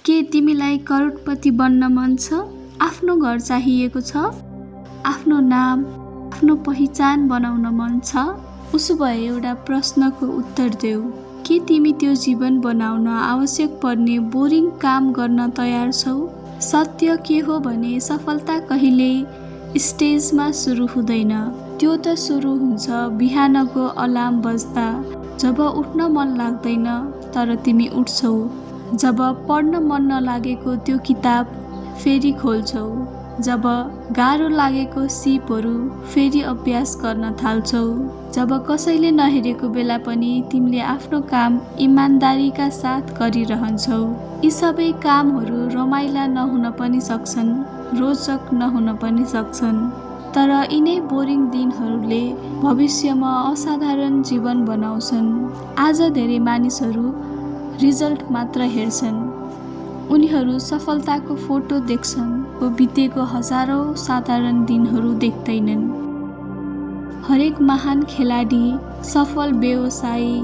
के तिमीलाई करोडपति बन्न मन छ? आफ्नो घर चाहिएको छ? आफ्नो नाम, आफ्नो पहिचान बनाउन मन छ? उसो भए एउटा प्रश्नको उत्तर देऊ। के तिमी त्यो जीवन बनाउन आवश्यक पर्ने बोरिङ काम गर्न तयार छौ? सत्य के हो भने सफलता कहिल्यै स्टेजमा सुरु हुँदैन। त्यो त सुरु हुन्छ बिहानको अलार्म बज्दा, जब उठ्न मन लाग्दैन तर तिमी उठ्छौ, जब पढ्न मन नलागेको त्यो किताब फेरि खोल्छौ, जब गाह्रो लागेको सिपहरू फेरि अभ्यास गर्न थाल्छौ, जब कसैले नहेरेको बेला पनि तिमीले आफ्नो काम इमान्दारीका साथ गरिरहन्छौ। यी सबै कामहरू रमाइला नहुन पनि सक्छन्, रोचक नहुन पनि सक्छन्, तर यिनै बोरिङ दिनहरूले भविष्यमा असाधारण जीवन बनाउँछन्। आज धेरै मानिसहरू रिजल्ट मात्र हेर्छन्। उनीहरू सफलताको फोटो देख्छन्, बितेको हजारौं साधारण दिनहरू देख्दैनन्। हरेक महान खेलाडी, सफल व्यवसायी,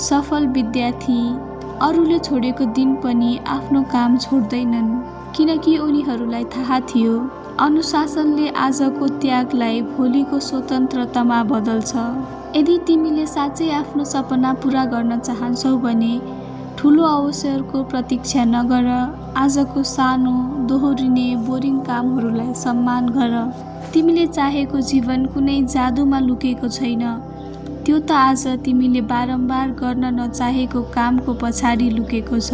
सफल विद्यार्थी अरूले छोडेको दिन पनि आफ्नो काम छोड्दैनन्, किनकि उनीहरूलाई थाहा थियो अनुशासनले आजको त्यागलाई भोलिको स्वतन्त्रतामा बदल्छ। यदि तिमीले साँच्चै आफ्नो सपना पूरा गर्न चाहन्छौ भने ठुलो अवसरको प्रतीक्षा नगर। आजको सानो दोहोरिने बोरिङ कामहरूलाई सम्मान गर। तिमीले चाहेको जीवन कुनै जादुमा लुकेको छैन, त्यो त आज तिमीले बारम्बार गर्न नचाहेको कामको पछाडि लुकेको छ।